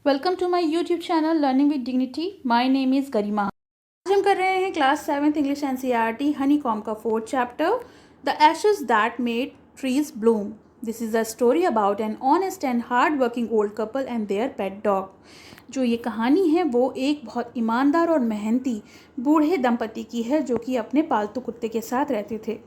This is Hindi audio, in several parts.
Welcome to my YouTube channel learning with dignity. My name is Garima. आज हम कर रहे हैं class 7th English NCERT honeycomb का 4th chapter the ashes that made trees bloom. This is a story about an honest and hard working old couple and their pet dog. जो ये कहानी है वो एक बहुत ईमानदार और मेहनती बूढ़े दंपति की है जो कि अपने पालतू कुत्ते के साथ रहते थे।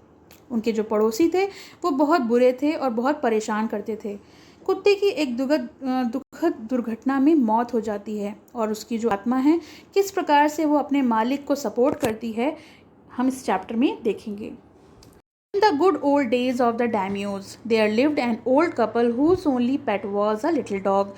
उनके जो पड़ोसी थे वो बहुत बुरे थे और बहुत परेशान करते थे। कुत्ते की एक दुखद दुर्घटना में मौत हो जाती है और उसकी जो आत्मा है किस प्रकार से वो अपने मालिक को सपोर्ट करती है हम इस चैप्टर में देखेंगे। In the good old days of the daimyos, there lived an old couple whose only pet was a little dog.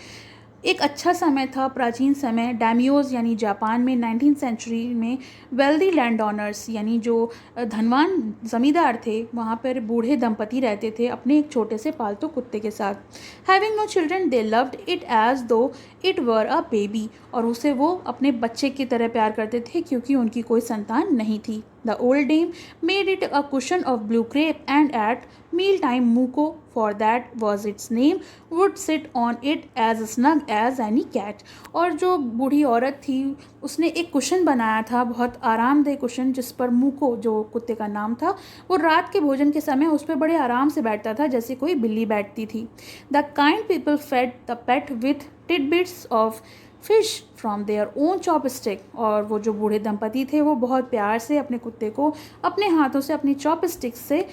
एक अच्छा समय था, प्राचीन समय। डैमियोज यानी जापान में 19th सेंचुरी में वेल्दी लैंड ओनर्स यानी जो धनवान ज़मींदार थे वहाँ पर बूढ़े दंपति रहते थे अपने एक छोटे से पालतू कुत्ते के साथ। Having no children they loved it as though it were a baby, और उसे वो अपने बच्चे की तरह प्यार करते थे क्योंकि उनकी कोई संतान नहीं थी। The old dame made it a cushion of blue crepe and at mealtime Muko, for that was its name, would sit on it as snug as any cat. और जो बूढ़ी औरत थी उसने एक कुशन बनाया था, बहुत आरामदेह कुशन, जिस पर मुको जो कुत्ते का नाम था वो रात के भोजन के समय उस पर बड़े आराम से बैठता था जैसे कोई बिल्ली बैठती थी। The kind people fed the pet with tidbits of fish from their own chopstick, और वो जो बूढ़े दंपति थे वो बहुत प्यार से अपने कुत्ते को अपने हाथों से अपनी चॉपस्टिक से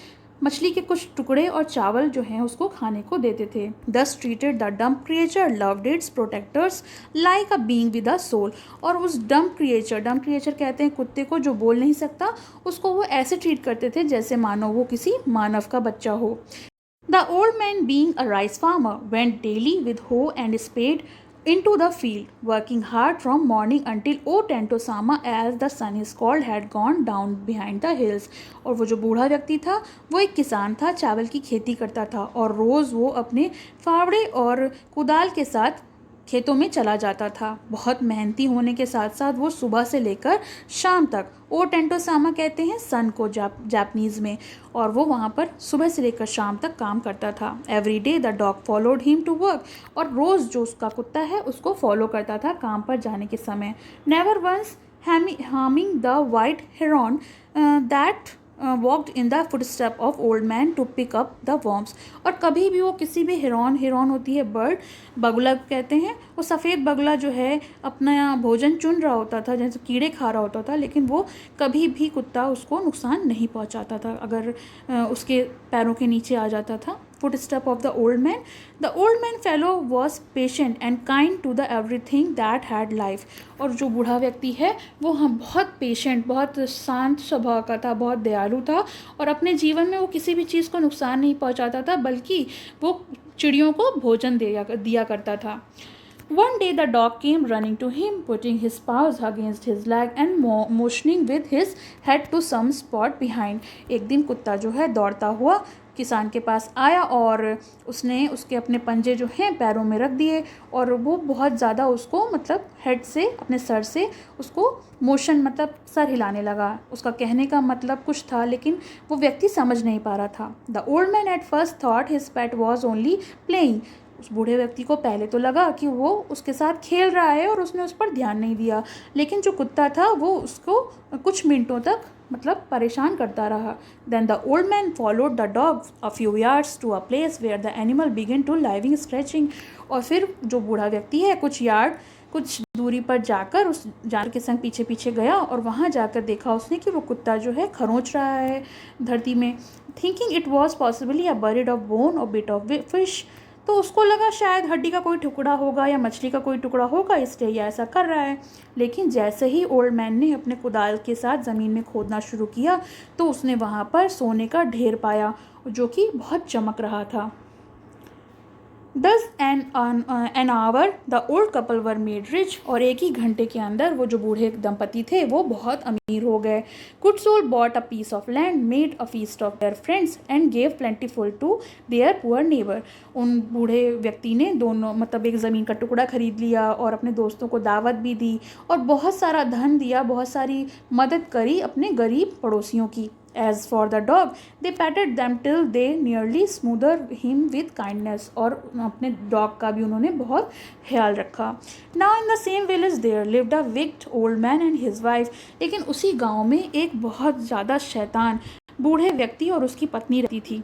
मछली के कुछ टुकड़े और चावल जो हैं उसको खाने को देते थे। Thus treated the dumb creature loved its protectors like a being with a soul, और उस डम्प क्रिएचर कहते हैं कुत्ते को जो बोल नहीं सकता, उसको वो ऐसे ट्रीट करते थे जैसे मानो वो किसी मानव का बच्चा हो। The old man being a rice farmer went daily with hoe and spade into the field, working hard from morning until Otentosama as the sun is called had gone down behind the hills. और वो जो बूढ़ा व्यक्ति था वो एक किसान था, चावल की खेती करता था और रोज़ वो अपने फावड़े और कुदाल के साथ खेतों में चला जाता था। बहुत मेहनती होने के साथ साथ वो सुबह से लेकर शाम तक, ओ टेंटोसामा कहते हैं सन को जापानीज़ में, और वो वहाँ पर सुबह से लेकर शाम तक काम करता था। Every day the dog followed him to work, और रोज़ जो उसका कुत्ता है उसको फॉलो करता था काम पर जाने के समय। Never once harming the white heron that walked in the footstep of old man to pick up the worms, और कभी भी वो किसी भी हिरॉन होती है बर्ड, बगुला कहते हैं, वो सफ़ेद बगुला जो है अपना भोजन चुन रहा होता था जैसे कीड़े खा रहा होता था, लेकिन वो कभी भी कुत्ता उसको नुकसान नहीं पहुंचाता था अगर उसके पैरों के नीचे आ जाता था। Footstep of the old man. The old man fellow was patient and kind to the everything that had life. और जो बूढ़ा व्यक्ति है वो हम बहुत पेशेंट, बहुत शांत स्वभाव का था, बहुत दयालु था, और अपने जीवन में वो किसी भी चीज़ को नुकसान नहीं पहुंचाता था बल्कि वो चिड़ियों को भोजन दिया करता था। One day the dog came running to him, putting his paws against his leg and motioning with his head to some spot behind. एक दिन कुत्ता जो है दौड़ता हुआ किसान के पास आया और उसने उसके अपने पंजे जो हैं पैरों में रख दिए, और वो बहुत ज़्यादा उसको मतलब हेड से अपने सर से उसको मोशन मतलब सर हिलाने लगा। उसका कहने का मतलब कुछ था लेकिन वो व्यक्ति समझ नहीं पा रहा था। The old man at first thought his pet was only playing. उस बूढ़े व्यक्ति को पहले तो लगा कि वो उसके साथ खेल रहा है और उसने उस पर ध्यान नहीं दिया, लेकिन जो कुत्ता था वो उसको कुछ मिनटों तक मतलब परेशान करता रहा। Then the old man followed the dog a few yards to a place where the animal begin to living stretching, और फिर जो बूढ़ा व्यक्ति है कुछ दूरी पर जाकर उस जानवर के संग पीछे पीछे गया और वहाँ जाकर देखा उसने कि वो कुत्ता जो है खरोंच रहा है धरती में। Thinking it was possibly a buried of bone और बिट ऑफ फिश, तो उसको लगा शायद हड्डी का कोई टुकड़ा होगा या मछली का कोई टुकड़ा होगा इसलिए यह ऐसा कर रहा है। लेकिन जैसे ही ओल्ड मैन ने अपने कुदाल के साथ ज़मीन में खोदना शुरू किया तो उसने वहाँ पर सोने का ढेर पाया जो कि बहुत चमक रहा था। Thus an hour the old couple were made rich, और एक ही घंटे के अंदर वो जो बूढ़े दंपति थे वो बहुत अमीर हो गए। Good soul bought a piece of land, made a feast of their friends and gave plentiful to their poor neighbor. उन बूढ़े व्यक्ति ने दोनों मतलब एक ज़मीन का टुकड़ा खरीद लिया और अपने दोस्तों को दावत भी दी और बहुत सारा धन दिया, बहुत सारी मदद करी अपने गरीब पड़ोसियों की। As for the dog, they patted them till they nearly smothered him with kindness. और अपने डॉग का भी उन्होंने बहुत ख्याल रखा. Now in the same village there lived a wicked old man and his wife. लेकिन उसी गांव में एक बहुत ज़्यादा शैतान बूढ़े व्यक्ति और उसकी पत्नी रहती थी.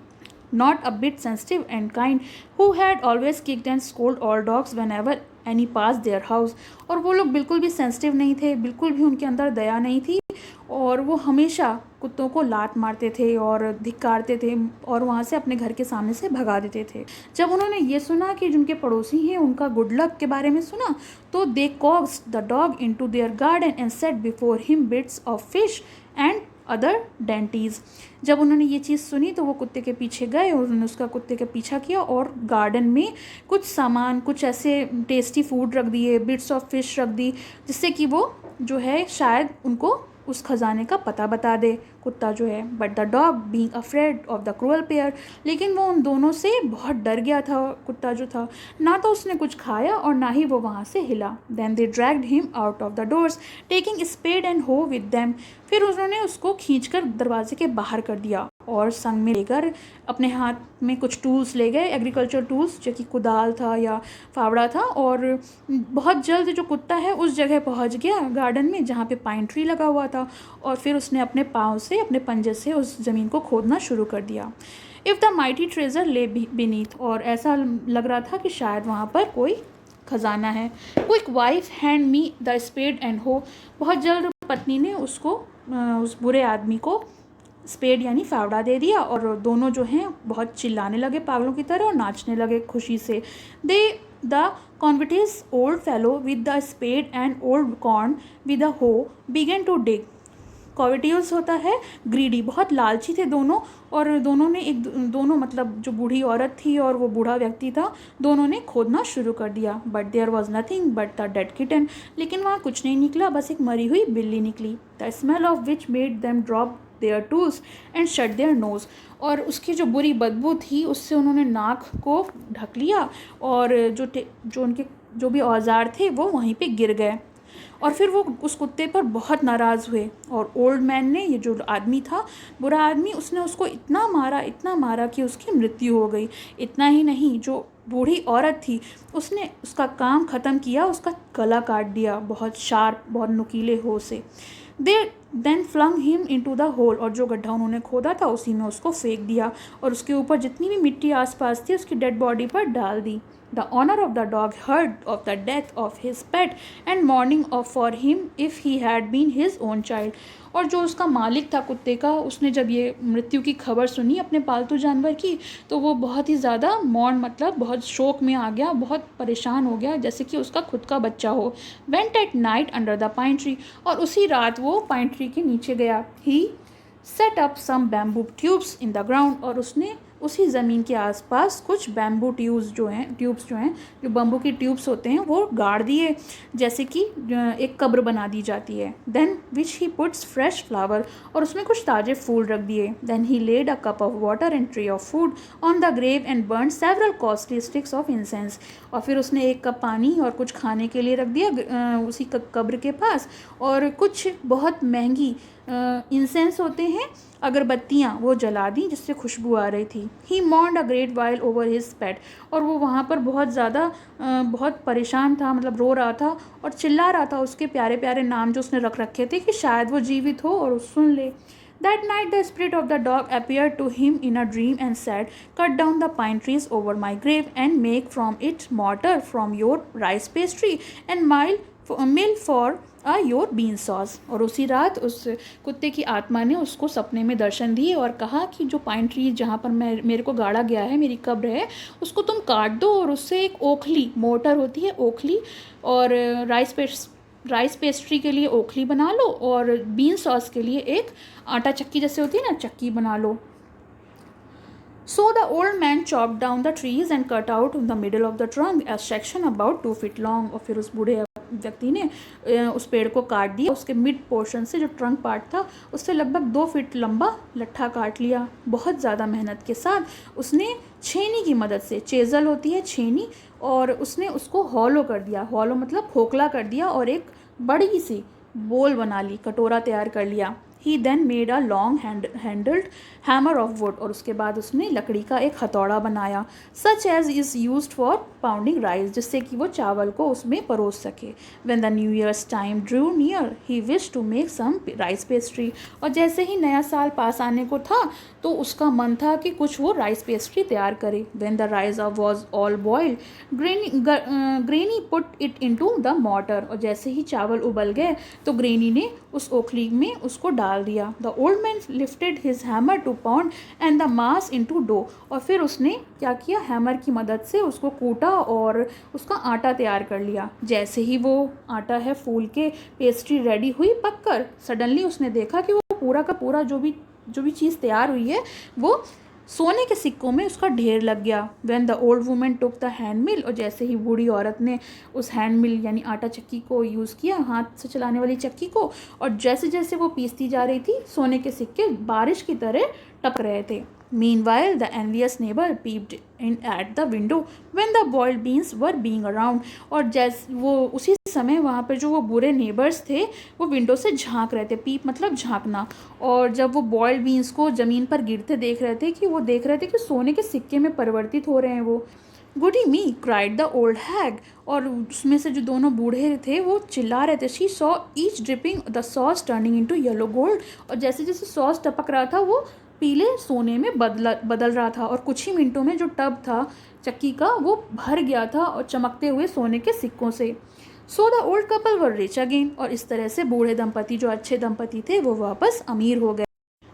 Not a bit sensitive and kind, who had always kicked and scolded all dogs whenever any passed their house. और वो लोग बिल्कुल भी सेंसिटिव नहीं थे, बिल्कुल भी उनके अंदर दया नहीं थी, और वो हमेशा कुत्तों को लात मारते थे और धिक्कारते थे और वहाँ से अपने घर के सामने से भगा देते थे. जब उन्होंने ये सुना कि जिनके पड़ोसी हैं उनका गुड लक के बारे में सुना, तो दे coaxed the dog into their garden and set before him bits of fish and other dainties. जब उन्होंने ये चीज़ सुनी तो वो कुत्ते के पीछे गए और उन्होंने उसका कुत्ते का पीछा किया और गार्डन में कुछ सामान, कुछ ऐसे टेस्टी फूड रख दिए, बिट्स ऑफ फिश रख दी, जिससे कि वो जो है शायद उनको उस खजाने का पता बता दे, कुत्ता जो है. But the dog being afraid of the cruel pair, लेकिन वो उन दोनों से बहुत डर गया था. कुत्ता जो था, ना तो उसने कुछ खाया और ना ही वो वहाँ से हिला. Then they dragged him out of the doors taking spade and hoe with them. फिर उन्होंने उसको खींचकर दरवाजे के बाहर कर दिया और संग में लेकर अपने हाथ में कुछ टूल्स ले गए, एग्रीकल्चर टूल्स, जो कि कुदाल था या फावड़ा था. और बहुत जल्द जो कुत्ता है उस जगह पहुंच गया गार्डन में जहाँ पे पाइन ट्री लगा हुआ था, और फिर उसने अपने पाँव से, अपने पंजे से उस ज़मीन को खोदना शुरू कर दिया. इफ़ द माइटी ट्रेजर ले बीनीथ, और ऐसा लग रहा था कि शायद वहाँ पर कोई खजाना है. Quick wife hand me the spade and hoe. बहुत जल्द पत्नी ने उसको, उस बुरे आदमी को स्पेड यानी फावड़ा दे दिया, और दोनों जो हैं बहुत चिल्लाने लगे पागलों की तरह और नाचने लगे खुशी से. They the covetous old fellow with the spade and old crone with the hoe began to dig. Covetous होता है ग्रीडी, बहुत लालची थे दोनों, और दोनों मतलब जो बूढ़ी औरत थी और वो बूढ़ा व्यक्ति था, दोनों ने खोदना शुरू कर दिया. But there was nothing but the dead kitten. लेकिन वहाँ कुछ नहीं निकला, बस एक मरी हुई बिल्ली निकली. The smell of which made them drop there tools and shut their nose. और उसकी जो बुरी बदबू थी उससे उन्होंने नाक को ढक लिया, और जो उनके जो भी औजार थे वो वहीं पे गिर गए. और फिर वो उस कुत्ते पर बहुत नाराज़ हुए, और ओल्ड मैन ने, ये जो आदमी था बुरा आदमी, उसने उसको इतना मारा कि उसकी मृत्यु हो गई. इतना ही नहीं, जो बूढ़ी औरत थी उसने उसका काम ख़त्म किया, उसका गला काट दिया बहुत शार्प, बहुत नुकीले हो से. They then flung him into the hole, और जो गड्ढा उन्होंने खोदा था उसी में उसको फेंक दिया, और उसके ऊपर जितनी भी मिट्टी आसपास थी उसकी डेड बॉडी पर डाल दी. The owner of the dog heard of the death of his pet and mourning for him if he had been his own child. और जो उसका मालिक था कुत्ते का, उसने जब ये मृत्यु की खबर सुनी अपने पालतू जानवर की, तो वो बहुत ही ज़्यादा मौन, मतलब बहुत शोक में आ गया, बहुत परेशान हो गया, जैसे कि उसका खुद का बच्चा हो. Went at night under the pine tree, और उसी रात वो पाइन ट्री के नीचे गया. He set up some bamboo tubes in the ground, और उसने उसी ज़मीन के आसपास कुछ बैम्बू ट्यूब्स जो हैं जो बम्बू की ट्यूब्स होते हैं वो गाड़ दिए, जैसे कि एक कब्र बना दी जाती है. Then which he puts fresh flower, और उसमें कुछ ताज़े फूल रख दिए. Then he laid a cup of water and tray of food on the grave and burn several costly sticks of incense. और फिर उसने एक कप पानी और कुछ खाने के लिए रख दिया उसी कब्र के पास, और कुछ बहुत महंगी इंसेंस होते हैं, अगरबत्तियाँ, वो जला दी जिससे खुशबू आ रही थी. He mourned a great while over his pet, और वो वहाँ पर बहुत ज़्यादा बहुत परेशान था, मतलब रो रहा था और चिल्ला रहा था उसके प्यारे प्यारे नाम जो उसने रख रखे थे कि शायद वो जीवित हो और सुन ले. That night the spirit of the dog appeared to him in a dream and said, "Cut down the pine trees over my grave and make from it mortar from your rice pastry and mill for your bean sauce." और उसी रात उस कुत्ते की आत्मा ने उसको सपने में दर्शन दिए और कहा कि जो पाइन ट्री जहाँ पर मेरे को गाड़ा गया है, मेरी कब्र है, उसको तुम काट दो और उससे एक ओखली, मोटर होती है ओखली, और राइस पेस्ट्री के लिए ओखली बना लो, और बीन सॉस के लिए एक आटा चक्की जैसे होती है ना, चक्की बना लो. So the old man chopped down the trees and cut out in the middle of the trunk a section about 2 feet long. और फिर उस बूढ़े व्यक्ति ने उस पेड़ को काट दिया, उसके मिड पोर्शन से जो ट्रंक पार्ट था उससे लगभग 2 फीट लंबा लट्ठा काट लिया. बहुत ज़्यादा मेहनत के साथ उसने छेनी की मदद से, चेज़ल होती है छेनी, और उसने उसको हॉलो कर दिया. हॉलो मतलब खोखला कर दिया, और एक बड़ी सी बोल बना ली, कटोरा तैयार कर लिया. He then made a long handled hammer of wood, और उसके बाद उसने लकड़ी का एक हथौड़ा बनाया, such as is used for pounding rice, जिससे कि वो चावल को उसमें परोस सके। When the new year's time drew near he wish to make some rice pastry, और जैसे ही नया साल पास आने को था तो उसका मन था कि कुछ वो राइस पेस्ट्री तैयार करे। When the rice was all boiled granny put it into the mortar, और जैसे ही चावल उबल गए तो ग्रेनी ने उस ओखली में उसको डाल दिया। The old man lifted his hammer to pound and the mass into dough, और फिर उसने क्या किया, हैमर की मदद से उसको कूटा और उसका आटा तैयार कर लिया। जैसे ही वो आटा है फूल के पेस्ट्री रेडी हुई पककर, सडनली उसने देखा कि वो पूरा का पूरा जो भी चीज़ तैयार हुई है वो सोने के सिक्कों में उसका ढेर लग गया। When the old woman took the hand mill, और जैसे ही बूढ़ी औरत ने उस हैंड मिल यानी आटा चक्की को यूज़ किया, हाथ से चलाने वाली चक्की को, और जैसे जैसे वो पीसती जा रही थी सोने के सिक्के बारिश की तरह टपक रहे थे। Meanwhile, the envious neighbor peeped in at the window when the boiled beans were being around, और जैसे वो उसी समय वहाँ पर जो वो बुरे नेबर्स थे वो विंडो से झांक रहे थे, पीप मतलब झांकना, और जब वो बॉयल्ड बीन्स को ज़मीन पर गिरते देख रहे थे कि सोने के सिक्के में परिवर्तित हो रहे हैं वो। गुडी मी क्राइड द ओल्ड हैग, और उसमें से जो दोनों बूढ़े थे वो चिल्ला रहे थे। She saw each dripping the sauce turning into yellow gold, और जैसे जैसे सॉस टपक रहा था वो पीले सोने में बदल रहा था, और कुछ ही मिनटों में जो टब था चक्की का वो भर गया था और चमकते हुए सोने के सिक्कों से। So the old couple were rich again, और इस तरह से बूढ़े दंपति जो अच्छे दंपति थे वो वापस अमीर हो गए।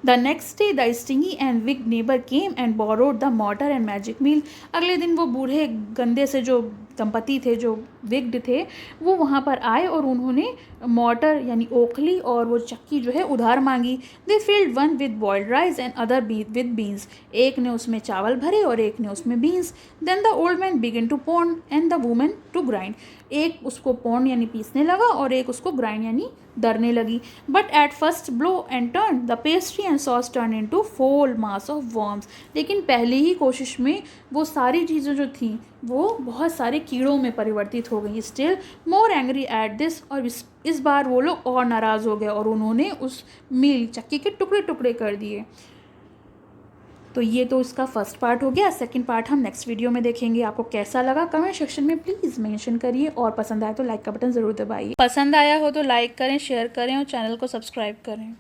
The next day the stingy and wicked neighbour came and borrowed the mortar and magic mill, अगले दिन वो बूढ़े गंदे से जो दंपति थे जो विग्ड थे वो वहाँ पर आए और उन्होंने मॉर्टर यानी ओखली और वो चक्की जो है उधार मांगी। They filled one with boiled rice and other with beans, एक ने उसमें चावल भरे और एक ने उसमें beans. Then the old man begin to pound and the women to grind, एक उसको पॉन्ड यानी पीसने लगा और एक उसको ग्राइंड यानी दरने लगी। But at first blow and turn the pastry and sauce turn into फोल मास ऑफ वर्म्स, लेकिन पहली ही कोशिश में वो सारी चीज़ें जो थी वो बहुत सारे कीड़ों में परिवर्तित हो गई। Still more angry at this, और इस बार वो लोग और नाराज़ हो गए और उन्होंने उस मील चक्की के टुकड़े टुकड़े कर दिए। तो ये तो इसका फर्स्ट पार्ट हो गया। सेकंड पार्ट हम नेक्स्ट वीडियो में देखेंगे। आपको कैसा लगा कमेंट सेक्शन में प्लीज़ मेंशन करिए, और पसंद आए तो लाइक का बटन ज़रूर दबाइए। पसंद आया हो तो लाइक करें, शेयर करें और चैनल को सब्सक्राइब करें।